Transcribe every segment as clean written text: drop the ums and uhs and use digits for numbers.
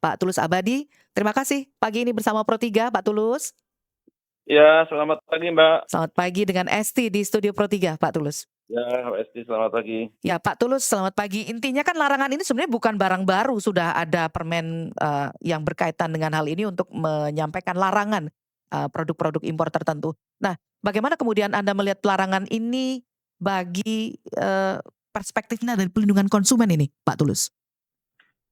Pak Tulus Abadi. Terima kasih pagi ini bersama Pro3, Pak Tulus. Ya, selamat pagi Mbak. Selamat pagi dengan Esti di Studio Pro3, Pak Tulus. Ya, Esti, selamat pagi. Ya, Pak Tulus, selamat pagi. Intinya kan larangan ini sebenarnya bukan barang baru, sudah ada permen yang berkaitan dengan hal ini untuk menyampaikan larangan produk-produk impor tertentu. Nah, bagaimana kemudian Anda melihat larangan ini bagi perspektifnya dari pelindungan konsumen ini, Pak Tulus?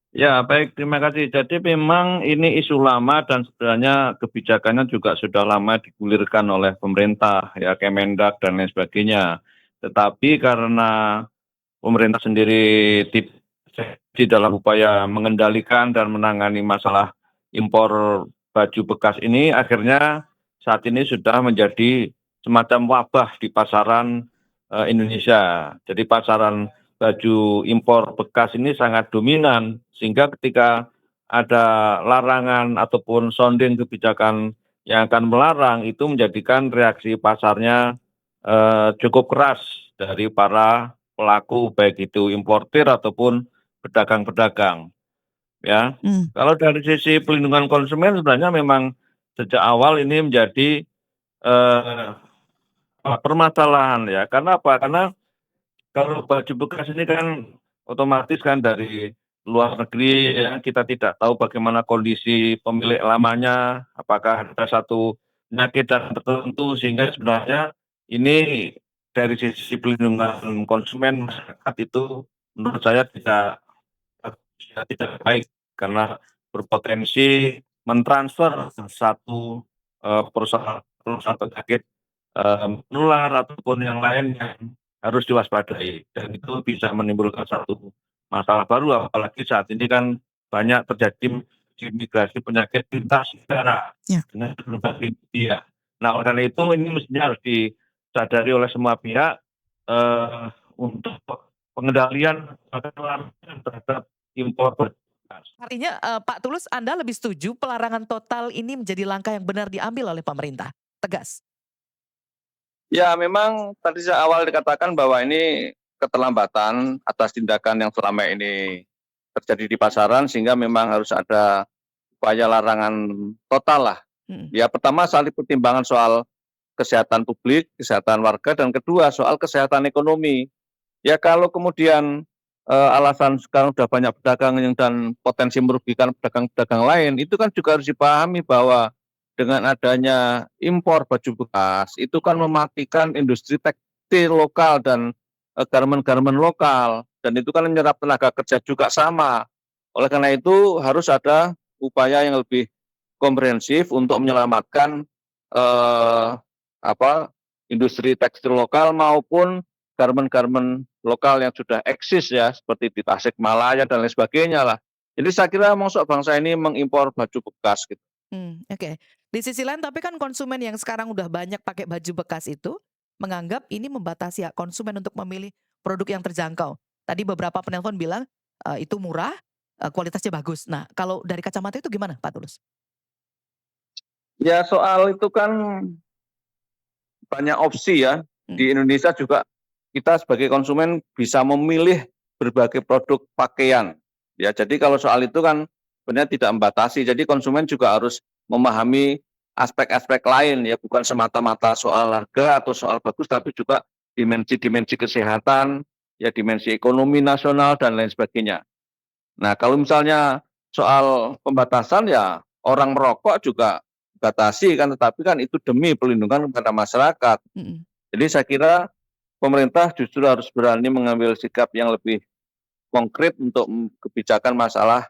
Ya, baik, terima kasih. Jadi memang ini isu lama dan sebenarnya kebijakannya juga sudah lama digulirkan oleh pemerintah, ya Kemendak dan lain sebagainya. Tetapi karena pemerintah sendiri di dalam upaya mengendalikan dan menangani masalah impor baju bekas ini, akhirnya saat ini sudah menjadi semacam wabah di pasaran Indonesia. Jadi pasaran baju impor bekas ini sangat dominan, sehingga ketika ada larangan ataupun sounding kebijakan yang akan melarang, itu menjadikan reaksi pasarnya cukup keras dari para pelaku, baik itu importir ataupun pedagang-pedagang. Ya, kalau dari sisi pelindungan konsumen sebenarnya memang sejak awal ini menjadi eh, permasalahan ya. Karena apa? Karena kalau baju bekas ini kan otomatis kan dari luar negeri, ya kita tidak tahu bagaimana kondisi pemilik lamanya, apakah ada satu penyakit tertentu, sehingga sebenarnya ini dari sisi pelindungan konsumen masyarakat itu menurut saya tidak baik, karena berpotensi mentransfer satu perusahaan penyakit menular ataupun yang lain yang harus diwaspadai, dan itu bisa menimbulkan satu masalah baru, apalagi saat ini kan banyak terjadi migrasi penyakit lintas negara dengan berbagai media. Nah, oleh karena itu ini mestinya harus disadari oleh semua pihak untuk pengendalian terhadap impor bekas. Artinya Pak Tulus, Anda lebih setuju pelarangan total ini menjadi langkah yang benar diambil oleh pemerintah? Tegas. Ya, memang tadi awal dikatakan bahwa ini keterlambatan atas tindakan yang selama ini terjadi di pasaran, sehingga memang harus ada upaya larangan total lah. Ya, pertama soal pertimbangan soal kesehatan publik, kesehatan warga, dan kedua soal kesehatan ekonomi. Ya, kalau kemudian alasan sekarang sudah banyak pedagang yang dan potensi merugikan pedagang-pedagang lain, itu kan juga harus dipahami bahwa dengan adanya impor baju bekas, itu kan mematikan industri tekstil lokal dan garmen-garmen lokal, dan itu kan menyerap tenaga kerja juga sama. Oleh karena itu harus ada upaya yang lebih komprehensif untuk menyelamatkan industri tekstil lokal maupun garmen-garmen lokal yang sudah eksis, ya, seperti di Tasikmalaya dan lain sebagainya lah. Jadi saya kira mosok bangsa ini mengimpor baju bekas gitu. Oke. Di sisi lain tapi kan konsumen yang sekarang udah banyak pakai baju bekas itu menganggap ini membatasi hak konsumen untuk memilih produk yang terjangkau. Tadi beberapa penelpon bilang itu murah, kualitasnya bagus. Nah, kalau dari kacamata itu gimana, Pak Tulus? Ya, soal itu kan banyak opsi ya. Di Indonesia juga kita sebagai konsumen bisa memilih berbagai produk pakaian. Ya, jadi kalau soal itu kan sebenarnya tidak membatasi. Jadi konsumen juga harus memahami aspek-aspek lain, ya, bukan semata-mata soal harga atau soal bagus, tapi juga dimensi-dimensi kesehatan, ya, dimensi ekonomi nasional dan lain sebagainya. Nah, kalau misalnya soal pembatasan, ya orang merokok juga batasi kan, tetapi kan itu demi pelindungan kepada masyarakat. Jadi saya kira pemerintah justru harus berani mengambil sikap yang lebih konkret untuk kebijakan masalah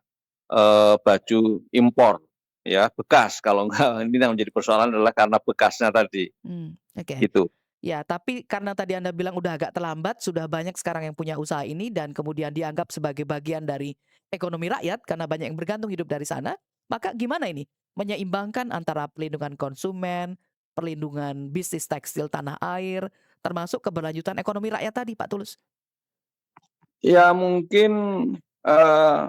baju impor, ya, bekas. Kalau enggak, ini yang menjadi persoalan adalah karena bekasnya tadi. Oke. Gitu. Ya, tapi karena tadi Anda bilang udah agak terlambat, sudah banyak sekarang yang punya usaha ini dan kemudian dianggap sebagai bagian dari ekonomi rakyat karena banyak yang bergantung hidup dari sana, maka gimana ini menyeimbangkan antara pelindungan konsumen, perlindungan bisnis tekstil tanah air, termasuk keberlanjutan ekonomi rakyat tadi, Pak Tulus? Ya, mungkin eh,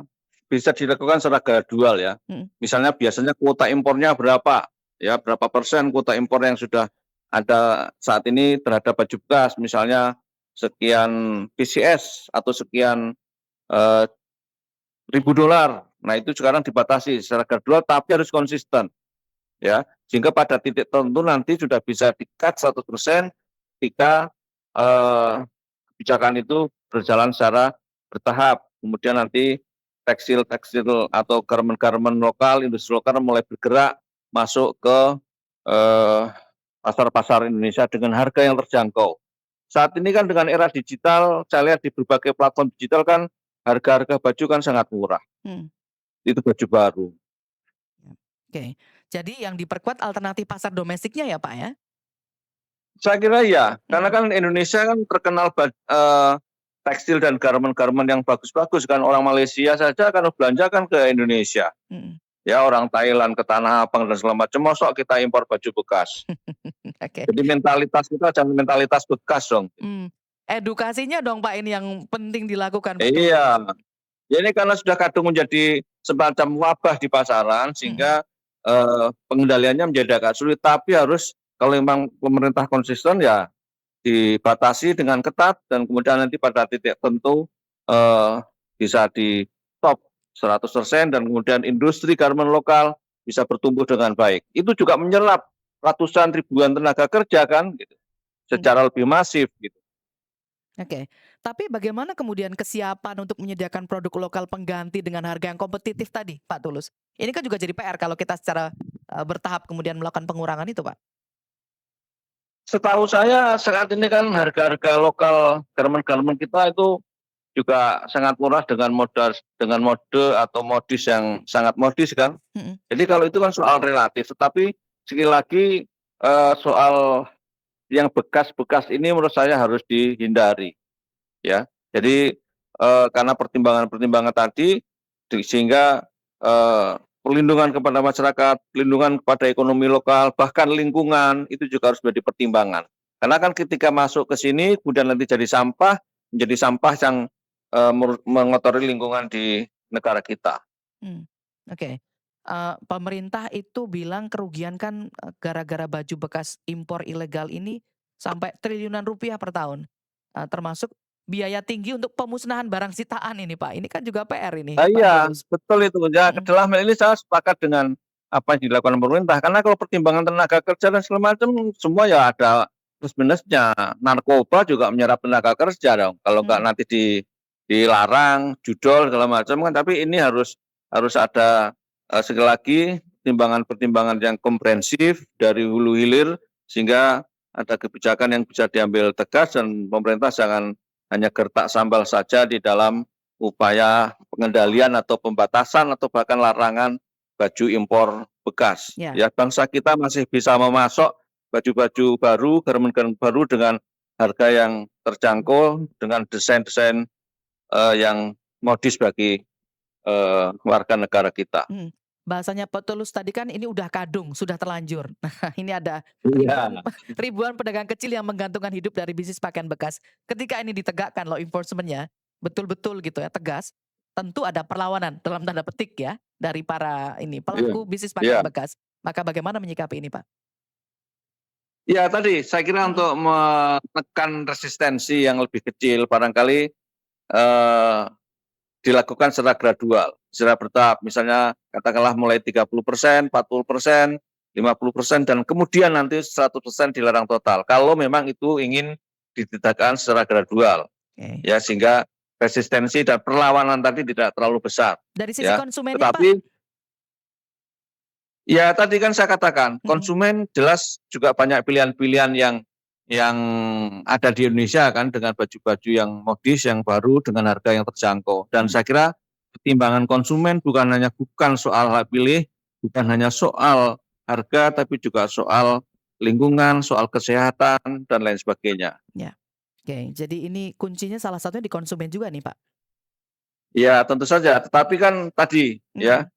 bisa dilakukan secara gradual, ya. Misalnya biasanya kuota impornya berapa, ya, berapa persen kuota impor yang sudah ada saat ini terhadap baju bekas, misalnya sekian PCS atau sekian ribu dolar Nah, itu sekarang dibatasi secara gradual tapi harus konsisten ya. Sehingga pada titik tertentu nanti sudah bisa di-cut 100% ketika kebijakan itu berjalan secara bertahap. Kemudian nanti tekstil-tekstil atau garmen-garmen lokal, industri lokal mulai bergerak masuk ke eh, pasar-pasar Indonesia dengan harga yang terjangkau. Saat ini kan dengan era digital, saya lihat di berbagai platform digital kan harga-harga baju kan sangat murah. Hmm. Itu baju baru. Oke. Jadi yang diperkuat alternatif pasar domestiknya ya Pak ya? Saya kira ya, karena Mhm, kan Indonesia kan terkenal tekstil dan garmen-garmen yang bagus-bagus kan. Orang Malaysia saja kan belanja kan ke Indonesia. mhm. Ya orang Thailand ke Tanah Abang dan segala macam, mosok kita impor baju bekas. Oke. Jadi mentalitas kita jangan mentalitas bekas dong. Mmm. Edukasinya dong Pak ini yang penting dilakukan, betul. Iya, ya ini karena sudah kadung menjadi semacam wabah di pasaran Mhm, sehingga pengendaliannya menjadi agak sulit. Tapi harus kalau memang pemerintah konsisten ya dibatasi dengan ketat dan kemudian nanti pada titik tertentu bisa di-stop 100% dan kemudian industri garmen lokal bisa bertumbuh dengan baik. Itu juga menyerap ratusan ribuan tenaga kerja kan gitu, mhm. secara lebih masif gitu. Oke. Tapi bagaimana kemudian kesiapan untuk menyediakan produk lokal pengganti dengan harga yang kompetitif tadi, Pak Tulus? Ini kan juga jadi PR kalau kita secara, bertahap kemudian melakukan pengurangan itu, Pak. Setahu saya saat ini kan harga-harga lokal garmen-garmen kita itu juga sangat murah dengan mode atau modis yang sangat modis kan. Mhm, Jadi kalau itu kan soal relatif, tetapi sekali lagi soal yang bekas-bekas ini menurut saya harus dihindari ya. Jadi karena pertimbangan-pertimbangan tadi sehingga perlindungan kepada masyarakat, perlindungan kepada ekonomi lokal, bahkan lingkungan itu juga harus menjadi pertimbangan. Karena kan ketika masuk ke sini kemudian nanti jadi sampah, menjadi sampah yang mengotori lingkungan di negara kita. mmm. Oke. Pemerintah itu bilang kerugian kan, gara-gara baju bekas impor ilegal ini sampai triliunan rupiah per tahun, termasuk biaya tinggi untuk pemusnahan barang sitaan ini, Pak. Ini kan juga PR ini, Pak Iya, Tulus. betul itu. Ya, Mhm, dalam hal ini saya sepakat dengan apa yang dilakukan pemerintah. Karena kalau pertimbangan tenaga kerja dan segala macam, semua ya ada plus minusnya. Narkoba juga menyerap tenaga kerja dong. Kalau nggak mhm, nanti dilarang, judol segala macam kan. Tapi ini harus harus ada sekali lagi pertimbangan-pertimbangan yang komprehensif dari hulu hilir sehingga ada kebijakan yang bisa diambil tegas dan pemerintah jangan hanya gertak sambal saja di dalam upaya pengendalian atau pembatasan atau bahkan larangan baju impor bekas. ya. Ya, bangsa kita masih bisa memasok baju-baju baru, garmen-garmen baru dengan harga yang terjangkau, dengan desain-desain yang modis bagi warga negara kita. Mhm. Bahasanya Pak Tulus tadi kan ini udah kadung, sudah terlanjur. Nah, ini ada ribuan Iya. ribuan pedagang kecil yang menggantungkan hidup dari bisnis pakaian bekas. Ketika ini ditegakkan law enforcement-nya, betul-betul gitu ya, tegas, tentu ada perlawanan dalam tanda petik ya, dari para ini, Iya, pelaku bisnis iya. pakaian bekas. Maka bagaimana menyikapi ini, Pak? Ya tadi saya kira Mhm, untuk menekan resistensi yang lebih kecil barangkali eh, dilakukan secara gradual, secara bertahap. Misalnya katakanlah mulai 30%, 40%, 50% dan kemudian nanti 100% dilarang total. Kalau memang itu ingin ditegakkan secara gradual, oke. ya sehingga resistensi dan perlawanan tadi tidak terlalu besar, Dari sisi ya. konsumennya, Pak? Tetapi ya tadi kan saya katakan, Mhm, konsumen jelas juga banyak pilihan-pilihan yang ada di Indonesia kan dengan baju-baju yang modis, yang baru dengan harga yang terjangkau. Dan mhm, saya kira pertimbangan konsumen bukan soal hak pilih, bukan hanya soal harga, tapi juga soal lingkungan, soal kesehatan dan lain sebagainya. ya. Oke, jadi ini kuncinya salah satunya di konsumen juga nih, Pak? Ya tentu saja, tetapi kan tadi ya Mhm,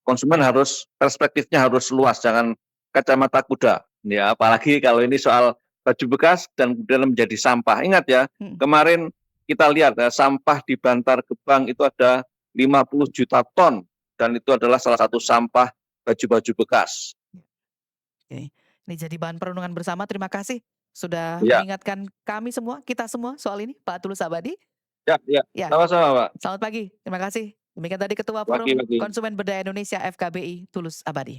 konsumen harus perspektifnya harus luas, jangan kacamata kuda. Ya, apalagi kalau ini soal baju bekas dan kemudian menjadi sampah. Ingat ya, mhm. kemarin kita lihat ya, sampah di Bantar Gebang itu ada 50 juta ton dan itu adalah salah satu sampah baju-baju bekas. Oke, ini jadi bahan perenungan bersama. Terima kasih sudah Ya, mengingatkan kami semua, kita semua soal ini, Pak Tulus Abadi. ya, ya. Ya, Sama-sama, Pak. selamat pagi. Terima kasih. Demikian tadi Ketua Forum Lagi-lagi. Konsumen Berdaya Indonesia FKBI, Tulus Abadi.